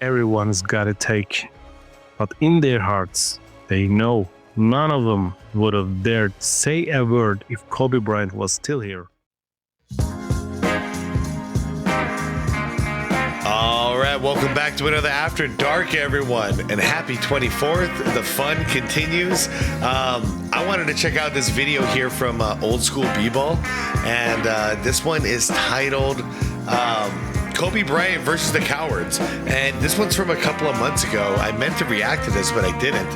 everyone's got a take. But in their hearts, they know none of them would have dared say a word if Kobe Bryant was still here. All right, welcome back to another After Dark, everyone, and happy 24th. The fun continues. I wanted to check out this video here from Old School B-Ball, and this one is titled Kobe Bryant versus the Cowards, and this one's from a couple of months ago. I meant to react to this, but I didn't,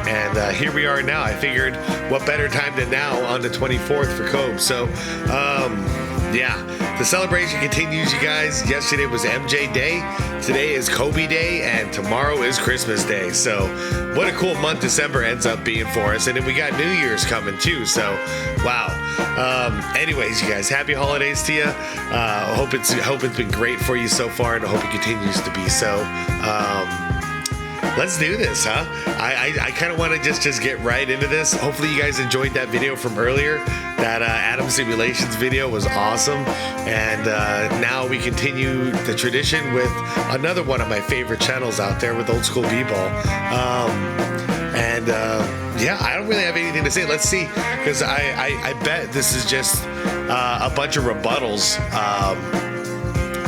and here we are now. I figured what better time than now on the 24th for Kobe. So yeah, the celebration continues, you guys. Yesterday was MJ Day, today is Kobe Day, and tomorrow is Christmas Day. So what a cool month December ends up being for us. And then we got New Year's coming too, so wow. Anyways, you guys, happy holidays to you. Hope it's been great for you so far, and I hope it continues to be so. Let's do this, huh? I kind of want to just get right into this. Hopefully you guys enjoyed that video from earlier. That Atom Simulations video was awesome. And now we continue the tradition with another one of my favorite channels out there with Old School B-Ball. Yeah, I don't really have anything to say. Let's see, because I bet this is just a bunch of rebuttals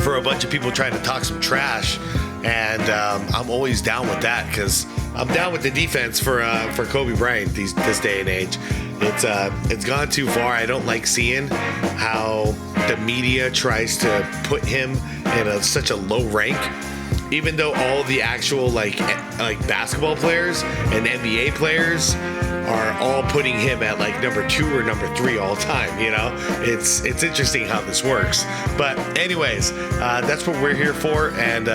for a bunch of people trying to talk some trash. And I'm always down with that, because I'm down with the defense for Kobe Bryant this day and age. It's gone too far. I don't like seeing how the media tries to put him in such a low rank, even though all the actual like basketball players and NBA players are all putting him at like number 2 or number 3 all time. You know, it's interesting how this works. But anyways, that's what we're here for, and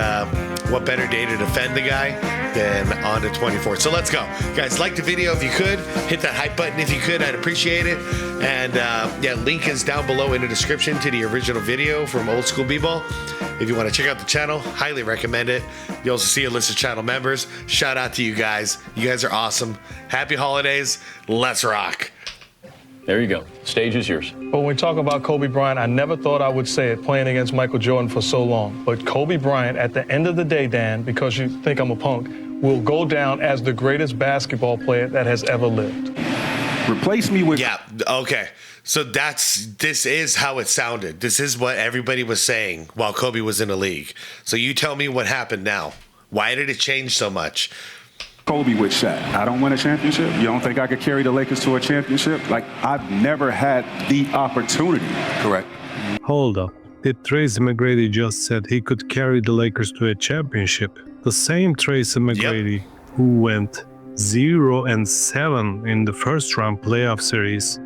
what better day to defend the guy than on the 24th. So let's go, guys. Like the video if you could, hit that hype button if you could, I'd appreciate it. And yeah, link is down below in the description to the original video from Old School B-Ball. If you want to check out the channel, highly recommend it. You also see a list of channel members. Shout out to you guys. You guys are awesome. Happy holidays. Let's rock. There you go. Stage is yours. But when we talk about Kobe Bryant, I never thought I would say it playing against Michael Jordan for so long. But Kobe Bryant, at the end of the day, Dan, because you think I'm a punk, will go down as the greatest basketball player that has ever lived. Replace me with... Yeah, okay. So this is how it sounded. This is what everybody was saying while Kobe was in the league. So you tell me what happened now. Why did it change so much? Kobe with Shaq. I don't win a championship. You don't think I could carry the Lakers to a championship? Like, I've never had the opportunity. Correct. Hold up. Did Tracy McGrady just said he could carry the Lakers to a championship? The same Tracy McGrady who went 0-7 in the first round playoff series.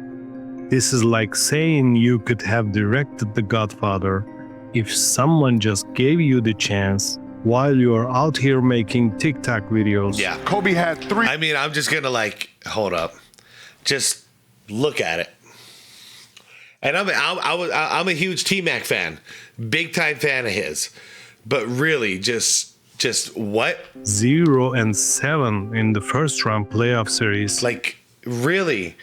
This is like saying you could have directed The Godfather if someone just gave you the chance while you're out here making TikTok videos. Yeah. Kobe had 3. I mean, I'm just going to hold up. Just look at it. And I'm a huge T-Mac fan. Big time fan of his. But really, just what? 0-7 in the first round playoff series. Like, really?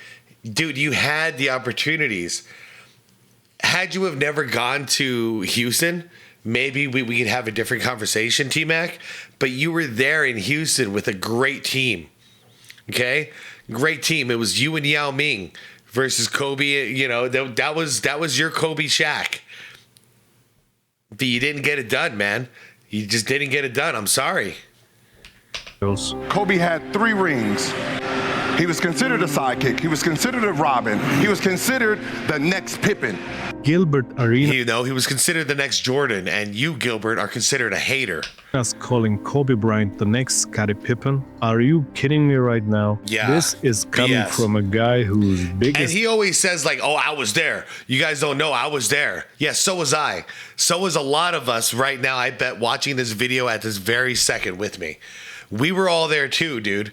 Dude, you had the opportunities. Had you have never gone to Houston, maybe we could have a different conversation, T-Mac. But you were there in Houston with a great team. Okay? Great team. It was you and Yao Ming versus Kobe. You know, that was your Kobe Shaq. But you didn't get it done, man. You just didn't get it done. I'm sorry. Kobe had 3 rings. He was considered a sidekick. He was considered a Robin. He was considered the next Pippen. Gilbert Arenas You know, he was considered the next Jordan, and you, Gilbert, are considered a hater. calling Kobe Bryant the next Scottie Pippen. Are you kidding me right now? Yeah. This is coming BS. from a guy who's biggest. And he always says like, oh, I was there. You guys don't know I was there. Yes, so was I. So was a lot of us right now, I bet, watching this video at this very second with me. We were all there too, dude.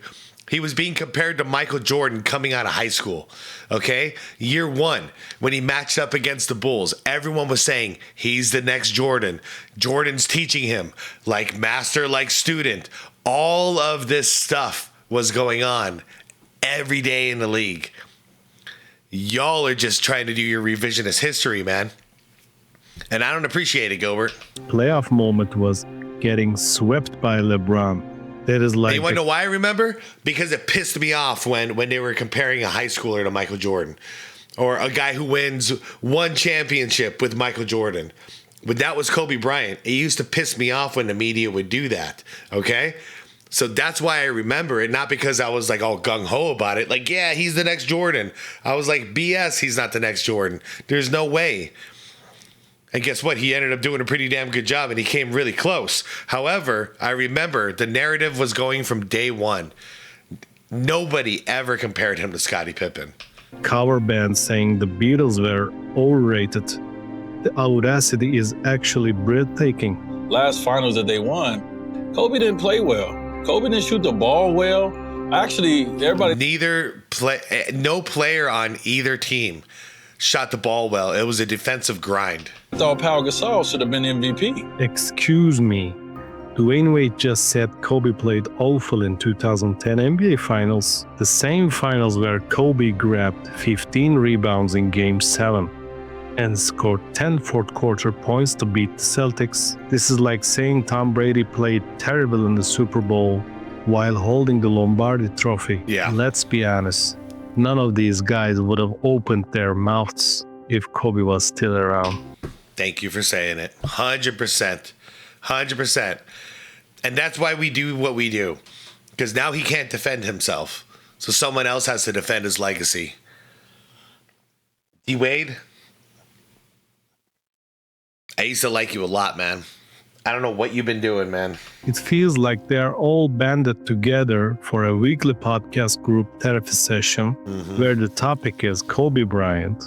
He was being compared to Michael Jordan coming out of high school, okay? Year 1, when he matched up against the Bulls, everyone was saying, he's the next Jordan. Jordan's teaching him, like master, like student. All of this stuff was going on every day in the league. Y'all are just trying to do your revisionist history, man. And I don't appreciate it, Gilbert. Playoff moment was getting swept by LeBron. That is like. You want to know why I remember? Because it pissed me off when they were comparing a high schooler to Michael Jordan, or a guy who wins one championship with Michael Jordan. But that was Kobe Bryant. It used to piss me off when the media would do that. Okay. So that's why I remember it, not because I was like all gung-ho about it. Like, yeah, he's the next Jordan. I was like, BS, he's not the next Jordan. There's no way. And guess what? He ended up doing a pretty damn good job, and he came really close. However, I remember the narrative was going from day one. Nobody ever compared him to Scottie Pippen. Cover band saying the Beatles were overrated. The audacity is actually breathtaking. Last finals that they won, Kobe didn't play well. Kobe didn't shoot the ball well. Actually, everybody. No player on either team shot the ball well. It was a defensive grind. I thought Pau Gasol should have been MVP. Excuse me. Dwayne Wade just said Kobe played awful in 2010 NBA Finals. The same finals where Kobe grabbed 15 rebounds in Game 7 and scored 10 fourth quarter points to beat the Celtics. This is like saying Tom Brady played terrible in the Super Bowl while holding the Lombardi Trophy. Yeah. Let's be honest. None of these guys would have opened their mouths if Kobe was still around. Thank you for saying it. 100%. 100%. And that's why we do what we do. Because now he can't defend himself. So someone else has to defend his legacy. D-Wade, I used to like you a lot, man. I don't know what you've been doing, man. It feels like they are all banded together for a weekly podcast group therapy session where the topic is Kobe Bryant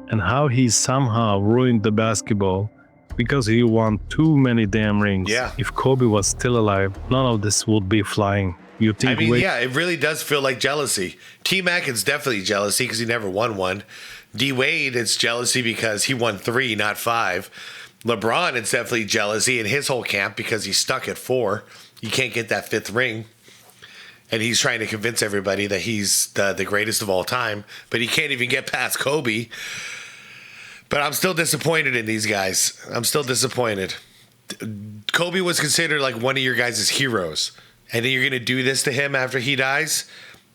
and how he somehow ruined the basketball because he won too many damn rings. Yeah. If Kobe was still alive, none of this would be flying. You think? Yeah, it really does feel like jealousy. T-Mac, it's definitely jealousy because he never won one. D-Wade, it's jealousy because he won 3, not 5. LeBron, it's definitely jealousy in his whole camp because he's stuck at 4. He can't get that 5th ring. And he's trying to convince everybody that he's the greatest of all time. But he can't even get past Kobe. But I'm still disappointed in these guys. I'm still disappointed. Kobe was considered like one of your guys' heroes. And then you're going to do this to him after he dies?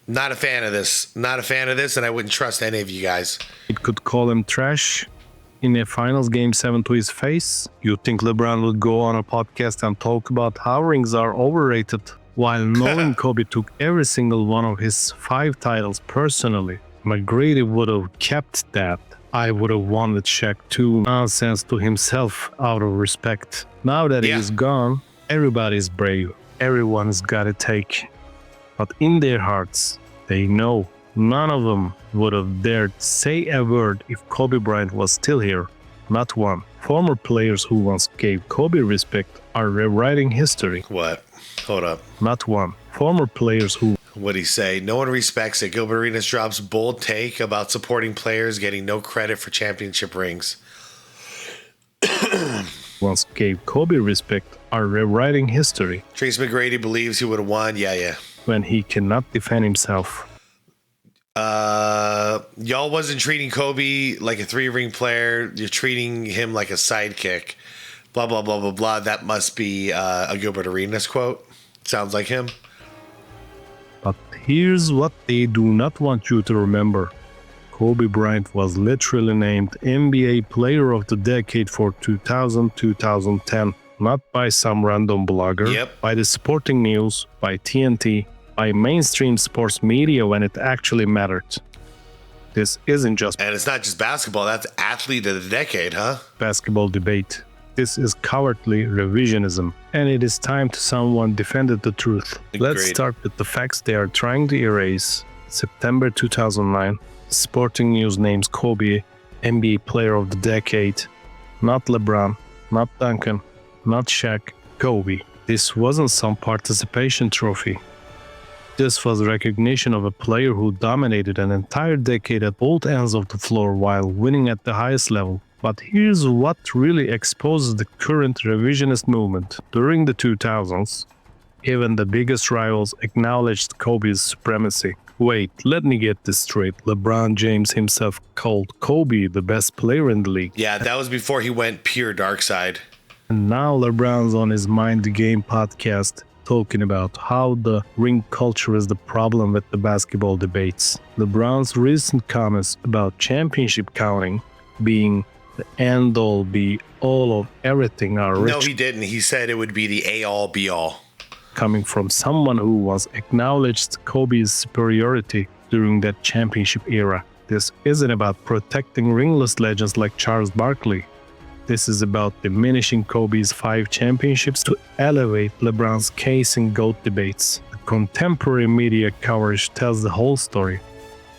Not a fan of this. Not a fan of this, and I wouldn't trust any of you guys. It could call him trash in a finals Game 7 to his face. You think LeBron would go on a podcast and talk about how rings are overrated while knowing Kobe took every single one of his 5 titles personally? McGrady would have kept that. I would have wanted Shaq to nonsense to himself out of respect. Now that he is gone, everybody's brave. Everyone's got a take. But in their hearts, they know none of them would have dared say a word if Kobe Bryant was still here. Not one. Former players who once gave Kobe respect are rewriting history. What? Hold up. Not one. Former players who... What'd he say? No one respects it. Gilbert Arenas drops bold take about supporting players getting no credit for championship rings. once gave Kobe respect are rewriting history. Trace McGrady believes he would have won. Yeah. When he cannot defend himself. Y'all wasn't treating Kobe like a 3-ring player. You're treating him like a sidekick. Blah, blah, blah, blah, blah. That must be a Gilbert Arenas quote. Sounds like him. But here's what they do not want you to remember. Kobe Bryant was literally named NBA Player of the Decade for 2000-2010. Not by some random blogger, by the Sporting News, by TNT, by mainstream sports media when it actually mattered. This isn't just... And it's not just basketball, that's athlete of the decade, huh? Basketball debate. This is cowardly revisionism, and it is time to someone defended the truth. Let's start with the facts they are trying to erase. September 2009, Sporting News names Kobe NBA Player of the Decade. Not LeBron, not Duncan, not Shaq, Kobe. This wasn't some participation trophy. This was recognition of a player who dominated an entire decade at both ends of the floor while winning at the highest level. But here's what really exposes the current revisionist movement. During the 2000s, even the biggest rivals acknowledged Kobe's supremacy. Wait, let me get this straight. LeBron James himself called Kobe the best player in the league. Yeah, that was before he went pure dark side. And now LeBron's on his Mind the Game podcast talking about how the ring culture is the problem with the basketball debates. LeBron's recent comments about championship counting being the end-all be-all of everything are No, he didn't. He said it would be the A-all be-all. Coming from someone who once acknowledged Kobe's superiority during that championship era. This isn't about protecting ringless legends like Charles Barkley. This is about diminishing Kobe's 5 championships to elevate LeBron's case in GOAT debates. The contemporary media coverage tells the whole story.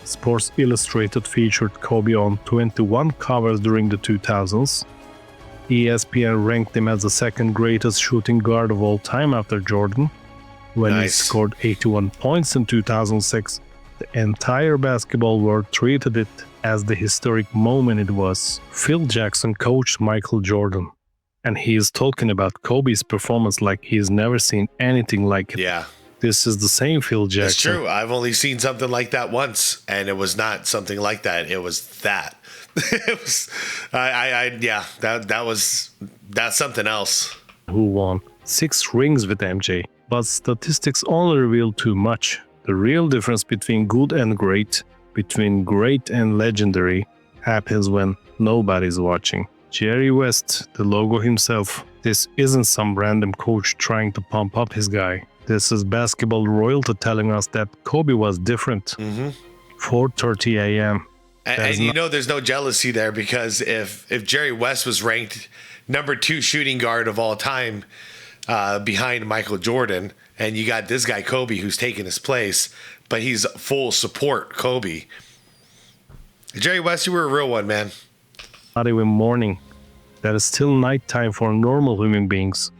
Sports Illustrated featured Kobe on 21 covers during the 2000s. ESPN ranked him as the second greatest shooting guard of all time after Jordan. When he scored 81 points in 2006, the entire basketball world treated it as the historic moment it was. Phil Jackson coached Michael Jordan, and he is talking about Kobe's performance like he's never seen anything like it. Yeah. This is the same Phil Jackson. It's true. I've only seen something like that once, and it was not something like that. It was that. It was, that's something else. Who won 6 rings with MJ, but statistics only reveal too much. The real difference between good and great, between great and legendary, happens when nobody's watching. Jerry West, the logo himself. This isn't some random coach trying to pump up his guy. This is basketball royalty telling us that Kobe was different. 4:30 a.m. And you know there's no jealousy there, because if Jerry West was ranked number 2 shooting guard of all time behind Michael Jordan, and you got this guy Kobe who's taking his place, but he's full support Kobe. Jerry West, you were a real one, man. Not even morning. That is still nighttime for normal human beings.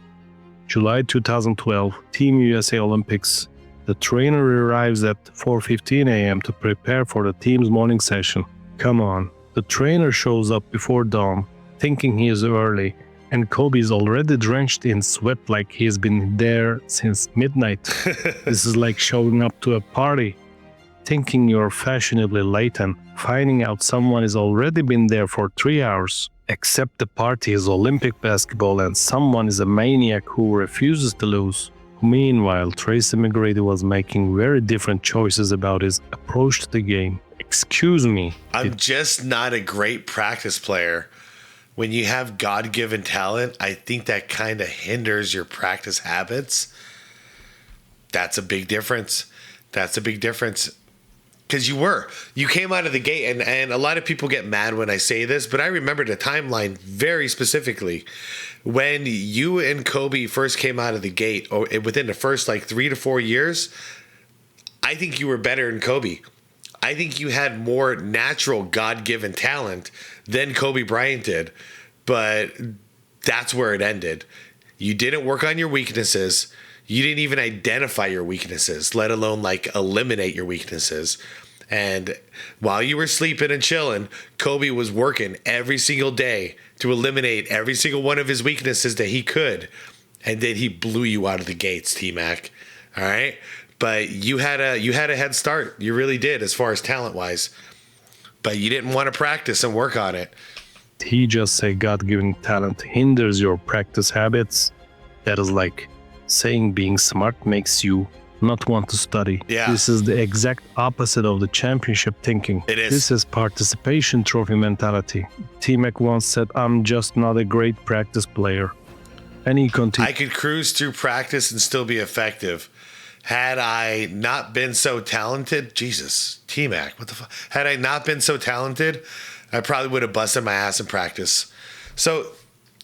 July 2012, Team USA Olympics. The trainer arrives at 4:15 a.m. to prepare for the team's morning session. Come on. The trainer shows up before dawn, thinking he is early, and Kobe is already drenched in sweat like he's been there since midnight. This is like showing up to a party, thinking you're fashionably late and finding out someone has already been there for 3 hours. Except the party is Olympic basketball and someone is a maniac who refuses to lose. Meanwhile, Tracy McGrady was making very different choices about his approach to the game. Excuse me. I'm just not a great practice player. When you have God-given talent, I think that kind of hinders your practice habits. That's a big difference. Because you came out of the gate, and a lot of people get mad when I say this, but I remember the timeline very specifically. When you and Kobe first came out of the gate, or within the first 3 to 4 years, I think you were better than Kobe. I think you had more natural God-given talent than Kobe Bryant did, but that's where it ended. You didn't work on your weaknesses. You didn't even identify your weaknesses, let alone eliminate your weaknesses. And while you were sleeping and chilling, Kobe was working every single day to eliminate every single one of his weaknesses that he could. And then he blew you out of the gates, T-Mac. All right? But you had a head start. You really did, as far as talent-wise. But you didn't want to practice and work on it. He just said God-given talent hinders your practice habits. That is like saying being smart makes you not want to study. Yeah. This is the exact opposite of the championship thinking. It is. This is participation trophy mentality. T-Mac once said, I'm just not a great practice player. And he continued. I could cruise through practice and still be effective. Had I not been so talented, Jesus, T-Mac, what the fuck? Had I not been so talented, I probably would have busted my ass in practice. So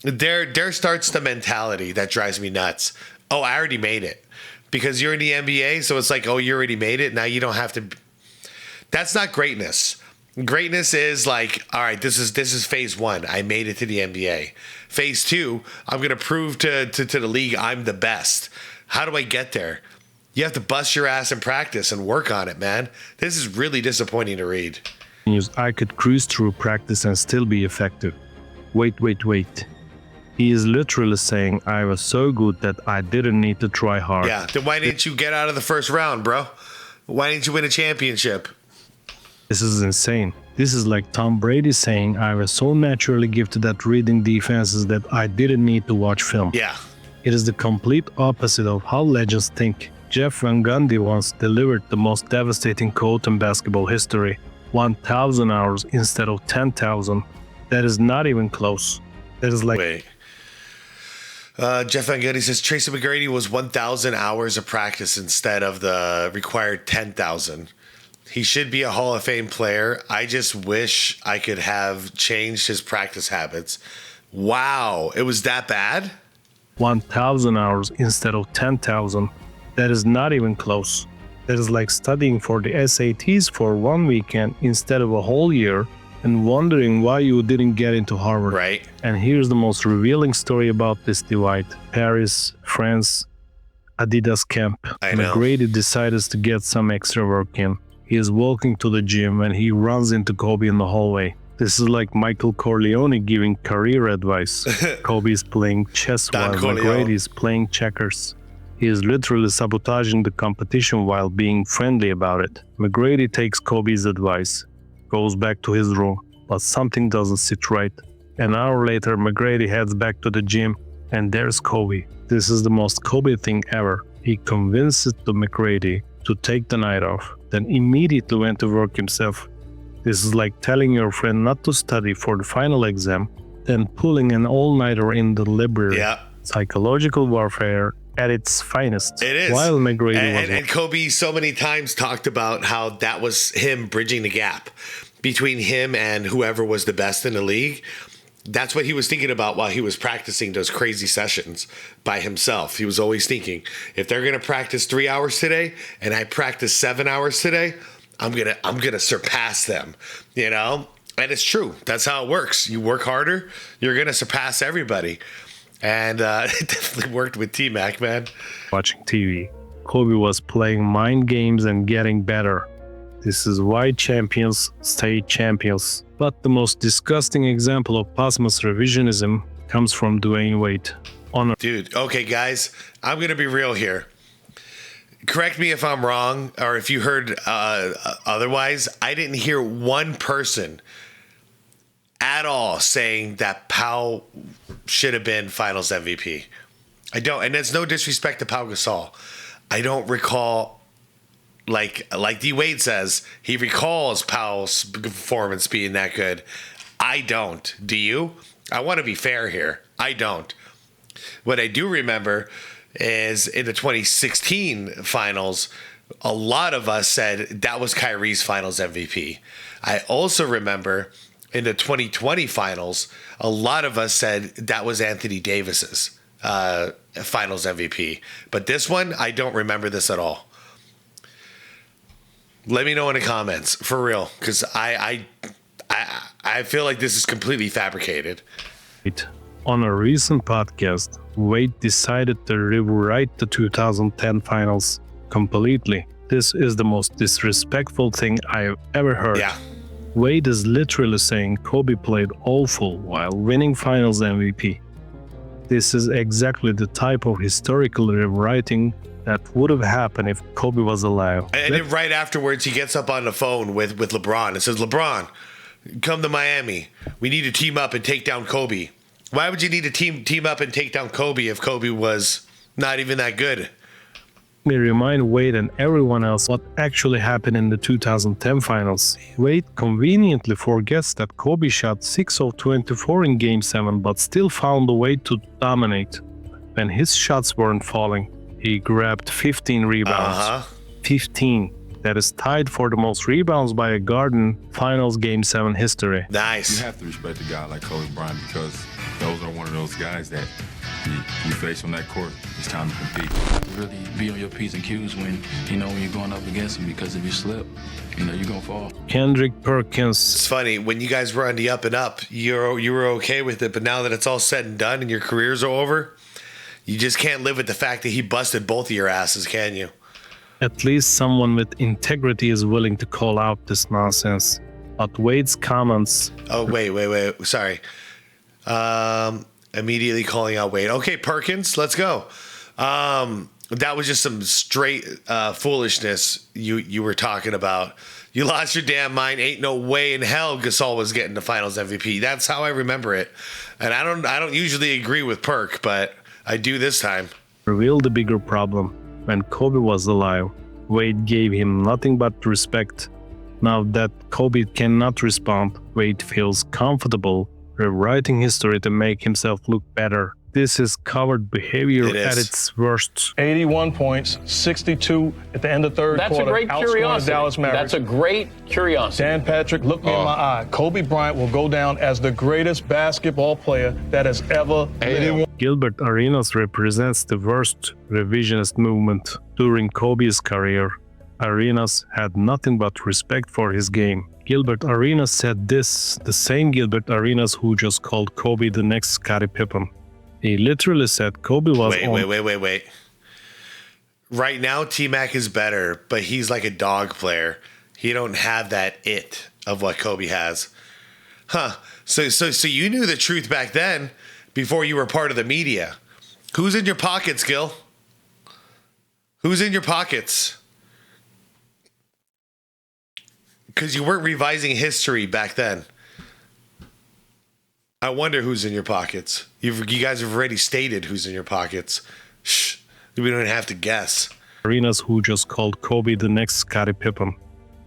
there starts the mentality that drives me nuts. Oh, I already made it. Because you're in the NBA, so it's like, oh, you already made it. Now you don't have to. That's not greatness. Greatness is like, all right, this is phase 1. I made it to the NBA. Phase 2, I'm going to prove to the league I'm the best. How do I get there? You have to bust your ass in practice and work on it, man. This is really disappointing to read. I could cruise through practice and still be effective. Wait. He is literally saying I was so good that I didn't need to try hard. Yeah, then why didn't you get out of the first round, bro? Why didn't you win a championship? This is insane. This is like Tom Brady saying I was so naturally gifted at reading defenses that I didn't need to watch film. Yeah. It is the complete opposite of how legends think. Jeff Van Gundy once delivered the most devastating quote in basketball history: 1,000 hours instead of 10,000. That is not even close. That is like... Wait. Jeff Van Gundy says Tracy McGrady was 1,000 hours of practice instead of the required 10,000. He should be a Hall of Fame player. I just wish I could have changed his practice habits. Wow, it was that bad? 1,000 hours instead of 10,000. That is not even close. That is like studying for the SATs for one weekend instead of a whole year and wondering why you didn't get into Harvard. Right. And here's the most revealing story about this divide. Paris, France, Adidas camp. I know. McGrady decides to get some extra work in. He is walking to the gym and he runs into Kobe in the hallway. This is like Michael Corleone giving career advice. Kobe is playing chess while McGrady is playing checkers. He is literally sabotaging the competition while being friendly about it. McGrady takes Kobe's advice, goes back to his room, but something doesn't sit right. An hour later, McGrady heads back to the gym, and there's Kobe. This is the most Kobe thing ever. He convinces the McGrady to take the night off, then immediately went to work himself. This is like telling your friend not to study for the final exam, then pulling an all-nighter in the library. Yeah. Psychological warfare at its finest. It is. While McGrady and Kobe so many times talked about how that was him bridging the gap between him and whoever was the best in the league. That's what he was thinking about while he was practicing those crazy sessions by himself. He was always thinking, if they're going to practice 3 hours today and I practice 7 hours today, I'm going to surpass them, you know? And it's true. That's how it works. You work harder, you're going to surpass everybody. And it definitely worked with T-Mac, man. watching TV. Kobe was playing mind games and getting better. This is why champions stay champions. But the most disgusting example of posthumous revisionism comes from Dwayne Wade. Dude, okay, guys, I'm going to be real here. Correct me if I'm wrong, or if you heard otherwise. I didn't hear one person at all saying that Pau should have been Finals MVP. I don't, and it's no disrespect to Pau Gasol. I don't recall, like D Wade says, he recalls Pau's performance being that good. I don't. Do you? I want to be fair here. I don't. What I do remember is in the 2016 finals, a lot of us said that was Kyrie's Finals MVP. I also remember in the 2020 finals, a lot of us said that was Anthony Davis's Finals MVP. But this one, I don't remember this at all. Let me know in the comments, for real, because I feel like this is completely fabricated. On a recent podcast, Wade decided to rewrite the 2010 finals completely. This is the most disrespectful thing I've ever heard. Yeah. Wade is literally saying Kobe played awful while winning Finals MVP. This is exactly the type of historical rewriting that would have happened if Kobe was alive. And then right afterwards, he gets up on the phone with LeBron and says, LeBron, come to Miami. We need to team up and take down Kobe. Why would you need to team up and take down Kobe if Kobe was not even that good? Let me remind Wade and everyone else what actually happened in the 2010 finals. Wade conveniently forgets that Kobe shot 6 of 24 in Game 7 but still found a way to dominate. When his shots weren't falling, he grabbed 15 rebounds. 15. That is tied for the most rebounds by a guard in Finals Game 7 history. Nice. You have to respect a guy like Kobe Bryant because those are one of those guys that you face on that court, it's time to compete. Really be on your P's and Q's when you're going up against them, because if you slip, you're going to fall. Kendrick Perkins. It's funny, when you guys were on the up and up, you were okay with it, but now that it's all said and done and your careers are over, you just can't live with the fact that he busted both of your asses, can you? At least someone with integrity is willing to call out this nonsense. But Wade's comments... Oh, wait. Sorry. Immediately calling out Wade. Okay, Perkins, let's go. that was just some straight foolishness you were talking about. You lost your damn mind. Ain't no way in hell Gasol was getting the Finals MVP. That's how I remember it. And I don't usually agree with Perk, but I do this time. Revealed the bigger problem. When Kobe was alive, Wade gave him nothing but respect. Now that Kobe cannot respond, Wade feels comfortable rewriting history to make himself look better. This is coward behavior at its worst. 81 points, 62 at the end of third That's quarter. a great curiosity. Dallas Mavericks. That's a great curiosity. Dan Patrick, look me in my eye. Kobe Bryant will go down as the greatest basketball player that has ever lived. Gilbert Arenas represents the worst revisionist movement during Kobe's career. Arenas had nothing but respect for his game. Gilbert Arenas said this, the same Gilbert Arenas who just called Kobe the next Scottie Pippen. He literally said Kobe was Wait. Right now, T-Mac is better, but he's like a dog player. He don't have that it of what Kobe has. Huh. So you knew the truth back then before you were part of the media. Who's in your pockets, Gil? Who's in your pockets? Because you weren't revising history back then. I wonder who's in your pockets. You guys have already stated who's in your pockets. Shh. We don't have to guess. Arenas who just called Kobe the next Scottie Pippen.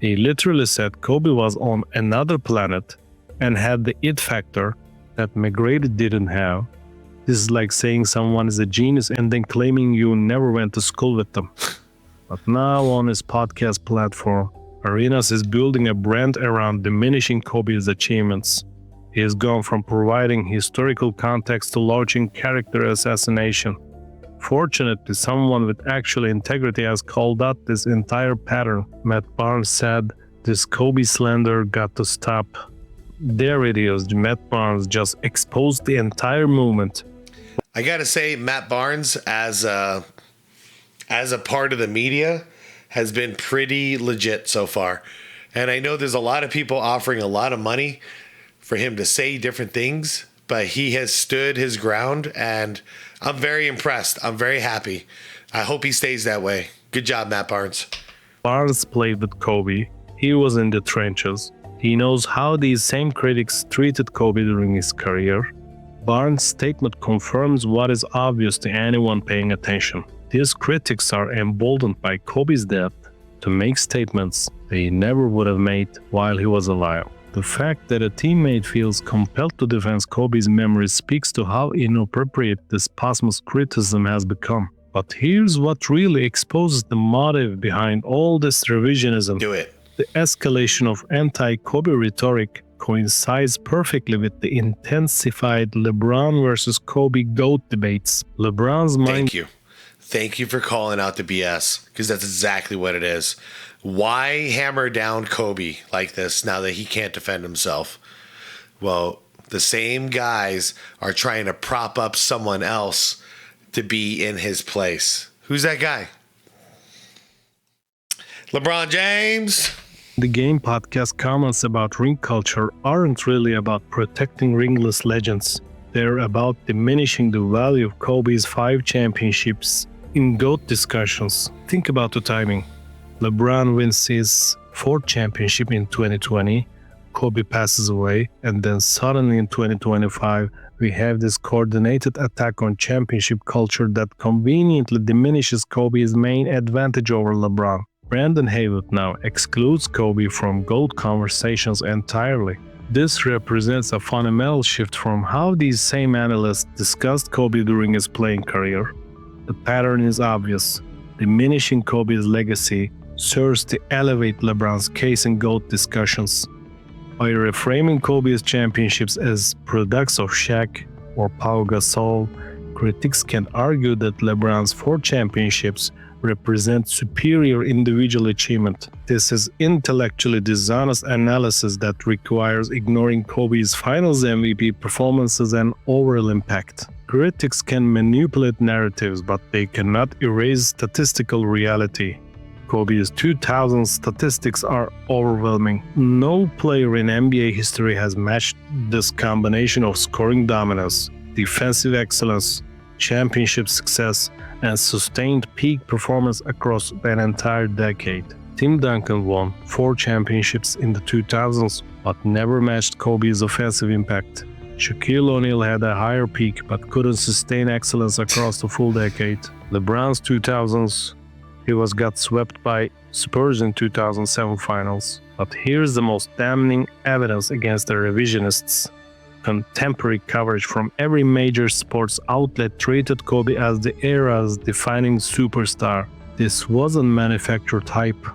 He literally said Kobe was on another planet and had the it factor that McGrady didn't have. This is like saying someone is a genius and then claiming you never went to school with them. But now on his podcast platform, Arenas is building a brand around diminishing Kobe's achievements. He has gone from providing historical context to launching character assassination. Fortunately, someone with actual integrity has called out this entire pattern. Matt Barnes said, "This Kobe slander got to stop." There it is. Matt Barnes just exposed the entire movement. I gotta say, Matt Barnes, as a part of the media, has been pretty legit so far. And I know there's a lot of people offering a lot of money for him to say different things, but he has stood his ground, and I'm very impressed. I'm very happy. I hope he stays that way. Good job, Matt Barnes. Barnes played with Kobe. He was in the trenches. He knows how these same critics treated Kobe during his career. Barnes' statement confirms what is obvious to anyone paying attention. These critics are emboldened by Kobe's death to make statements they never would have made while he was alive. The fact that a teammate feels compelled to defend Kobe's memory speaks to how inappropriate this posthumous criticism has become. But here's what really exposes the motive behind all this revisionism. Do it. The escalation of anti-Kobe rhetoric coincides perfectly with the intensified LeBron versus Kobe GOAT debates. LeBron's mind... Thank you for calling out the BS, because that's exactly what it is. Why hammer down Kobe like this now that he can't defend himself? Well, the same guys are trying to prop up someone else to be in his place. Who's that guy? LeBron James. The Game podcast comments about ring culture aren't really about protecting ringless legends. They're about diminishing the value of Kobe's 5 championships in GOAT discussions. Think about the timing. LeBron wins his 4th championship in 2020, Kobe passes away, and then suddenly in 2025, we have this coordinated attack on championship culture that conveniently diminishes Kobe's main advantage over LeBron. Brandon Haywood now excludes Kobe from GOAT conversations entirely. This represents a fundamental shift from how these same analysts discussed Kobe during his playing career. The pattern is obvious. Diminishing Kobe's legacy serves to elevate LeBron's case in GOAT discussions. By reframing Kobe's championships as products of Shaq or Pau Gasol, critics can argue that LeBron's 4 championships represent superior individual achievement. This is intellectually dishonest analysis that requires ignoring Kobe's Finals MVP performances and overall impact. Critics can manipulate narratives, but they cannot erase statistical reality. Kobe's 2000 statistics are overwhelming. No player in NBA history has matched this combination of scoring dominance, defensive excellence, championship success, and sustained peak performance across an entire decade. Tim Duncan won 4 championships in the 2000s, but never matched Kobe's offensive impact. Shaquille O'Neal had a higher peak, but couldn't sustain excellence across the full decade. LeBron's 2000s, he got swept by Spurs in 2007 finals. But here's the most damning evidence against the revisionists. Contemporary coverage from every major sports outlet treated Kobe as the era's defining superstar. This wasn't manufactured hype.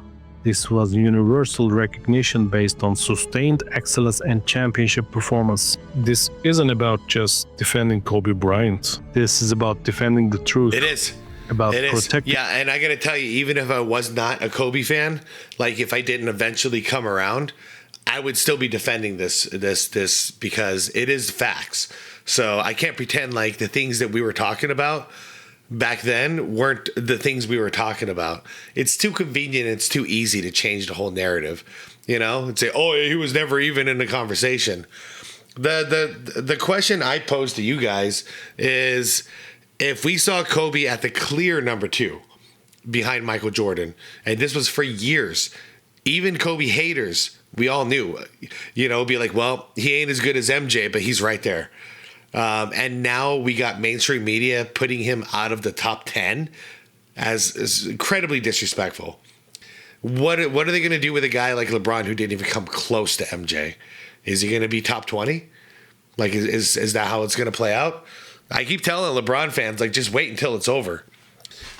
This was universal recognition based on sustained excellence and championship performance. This isn't about just defending Kobe Bryant. This is about defending the truth. It is. About it is. protecting. Yeah, and I gotta tell you, even if I was not a Kobe fan, like if I didn't eventually come around, I would still be defending this because it is facts. So I can't pretend like the things that we were talking about back then weren't the things we were talking about. It's too convenient. It's too easy to change the whole narrative, and say, oh, he was never even in the conversation. The question I pose to you guys is, if we saw Kobe at the clear number 2 behind Michael Jordan, and this was for years, even Kobe haters, we all knew, be like, well, he ain't as good as MJ, but he's right there. And now we got mainstream media putting him out of the top 10 as incredibly disrespectful. What are they going to do with a guy like LeBron who didn't even come close to MJ? Is he going to be top 20? Like, is that how it's going to play out? I keep telling LeBron fans, like, just wait until it's over.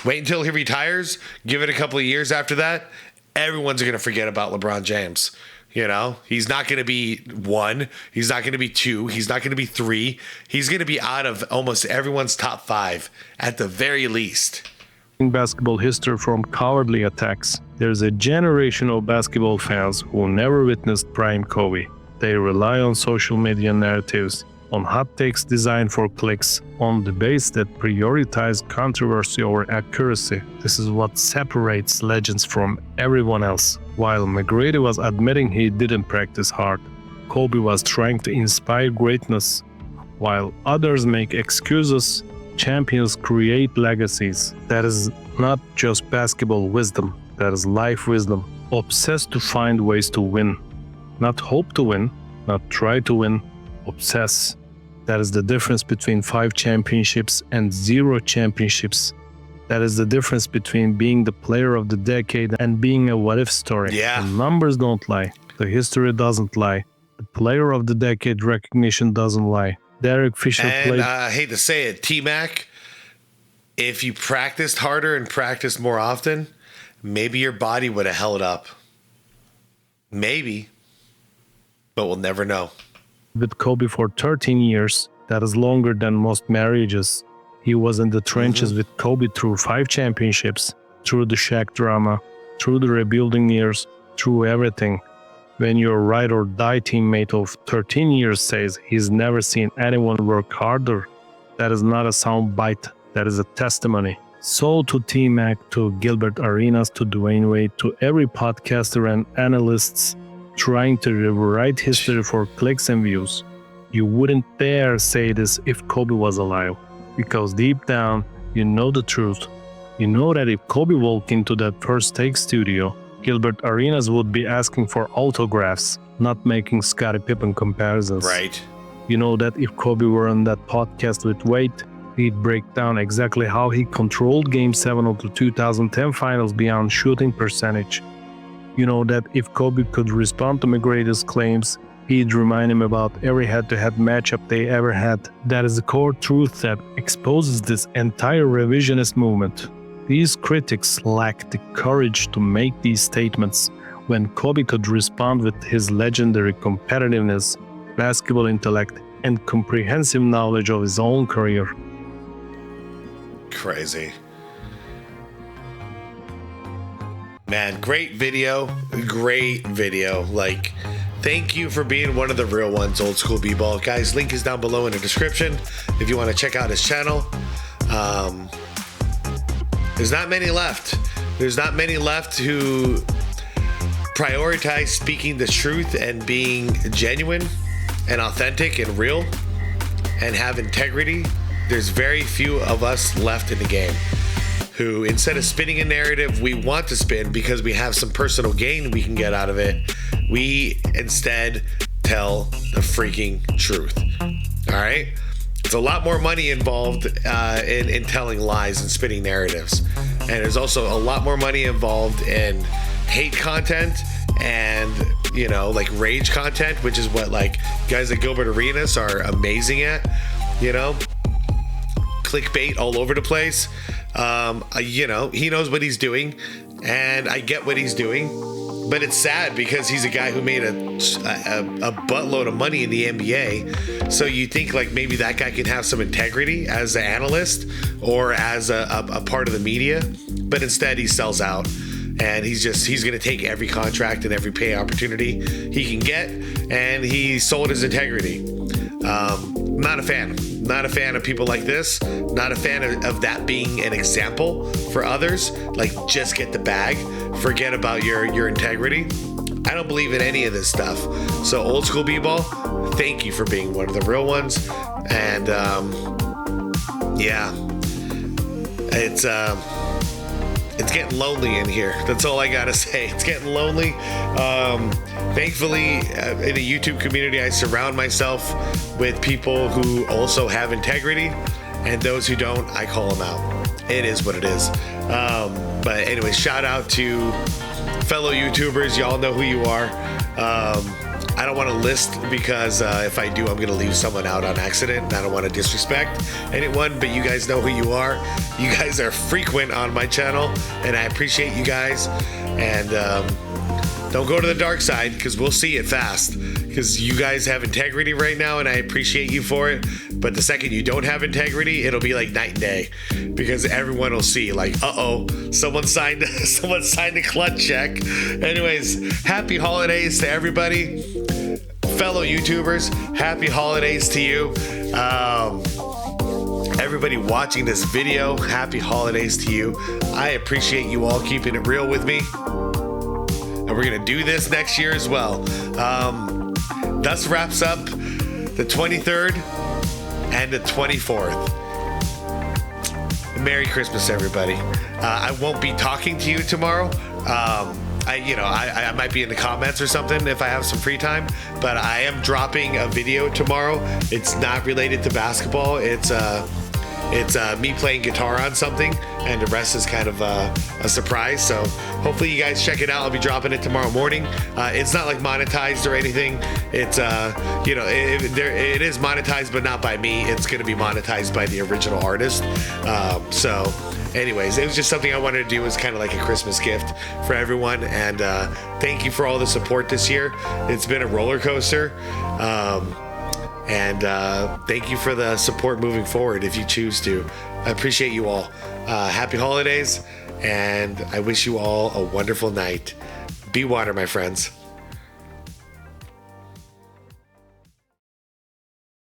Wait until he retires. Give it a couple of years after that. Everyone's going to forget about LeBron James. He's not going to be 1. He's not going to be 2. He's not going to be 3. He's going to be out of almost everyone's top 5 at the very least. In basketball history from cowardly attacks, there's a generation of basketball fans who never witnessed prime Kobe. They rely on social media narratives, on hot takes designed for clicks, on debates that prioritize controversy over accuracy. This is what separates legends from everyone else. While McGrady was admitting he didn't practice hard, Kobe was trying to inspire greatness. While others make excuses, champions create legacies. That is not just basketball wisdom, that is life wisdom. Obsessed to find ways to win. Not hope to win, not try to win, obsess. That is the difference between 5 championships and 0 championships. That is the difference between being the player of the decade and being a what-if story. Yeah. The numbers don't lie. The history doesn't lie. The player of the decade recognition doesn't lie. Derek Fisher played... I hate to say it, T-Mac, if you practiced harder and practiced more often, maybe your body would have held up. Maybe. But we'll never know. With Kobe for 13 years, that is longer than most marriages. He was in the trenches with Kobe through 5 championships, through the Shaq drama, through the rebuilding years, through everything. When your ride or die teammate of 13 years says he's never seen anyone work harder, that is not a sound bite, that is a testimony. So to T-Mac, to Gilbert Arenas, to Dwayne Wade, to every podcaster and analysts trying to rewrite history for clicks and views, you wouldn't dare say this if Kobe was alive. Because deep down, you know the truth. You know that if Kobe walked into that first take studio, Gilbert Arenas would be asking for autographs, not making Scottie Pippen comparisons. Right. You know that if Kobe were on that podcast with Wade, he'd break down exactly how he controlled Game 7 of the 2010 finals beyond shooting percentage. You know that if Kobe could respond to McGrady's claims, he'd remind him about every head-to-head matchup they ever had. That is the core truth that exposes this entire revisionist movement. These critics lack the courage to make these statements when Kobe could respond with his legendary competitiveness, basketball intellect, and comprehensive knowledge of his own career. Crazy. Man, great video. Great video. Like, thank you for being one of the real ones, Old School B-Ball. Guys, link is down below in the description if you want to check out his channel. There's not many left. There's not many left who prioritize speaking the truth and being genuine and authentic and real and have integrity there's very few of us left in the game who, instead of spinning a narrative we want to spin because we have some personal gain we can get out of it, we instead tell the freaking truth. All right? There's a lot more money involved in telling lies and spinning narratives. And there's also a lot more money involved in hate content and, you know, like rage content, which is what like guys like Gilbert Arenas are amazing at, you know, clickbait all over the place. You know, he knows what he's doing and I get what he's doing, but it's sad because he's a guy who made a buttload of money in the NBA. So you think like maybe that guy can have some integrity as an analyst or as a part of the media, but instead he sells out. And he's going to take every contract and every pay opportunity he can get. And he sold his integrity. Not a fan. Not a fan of people like this. Not a fan of that being an example for others. Like, just get the bag. Forget about your integrity. I don't believe in any of this stuff. So, old school b-ball, thank you for being one of the real ones. And, yeah. It's getting lonely in here. That's all I gotta say. It's getting lonely. Thankfully, in the YouTube community, I surround myself with people who also have integrity, and those who don't, I call them out. It is what it is. But anyway, shout out to fellow YouTubers. Y'all know who you are. I don't want to list because if I do, I'm going to leave someone out on accident. And I don't want to disrespect anyone, but you guys know who you are. You guys are frequent on my channel, and I appreciate you guys. And don't go to the dark side because we'll see it fast. Because you guys have integrity right now, and I appreciate you for it. But the second you don't have integrity, it'll be like night and day, because everyone will see like, someone signed a clutch check. Anyways, happy holidays to everybody. Fellow YouTubers, happy holidays to you. Everybody watching this video, happy holidays to you. I appreciate you all keeping it real with me. And we're going to do this next year as well. Thus wraps up the 23rd and the 24th. Merry Christmas, everybody. I won't be talking to you tomorrow. I might be in the comments or something if I have some free time, but I am dropping a video tomorrow. It's not related to basketball. It's me playing guitar on something, and the rest is kind of a surprise. So hopefully you guys check it out. I'll be dropping it tomorrow morning. It's not like monetized or anything. It's it is monetized, but not by me. It's going to be monetized by the original artist. So anyways, it was just something I wanted to do as kind of like a Christmas gift for everyone. And thank you for all the support this year. It's been a roller coaster. And thank you for the support moving forward if you choose to. I appreciate you all. Happy holidays, and I wish you all a wonderful night. Be water, my friends.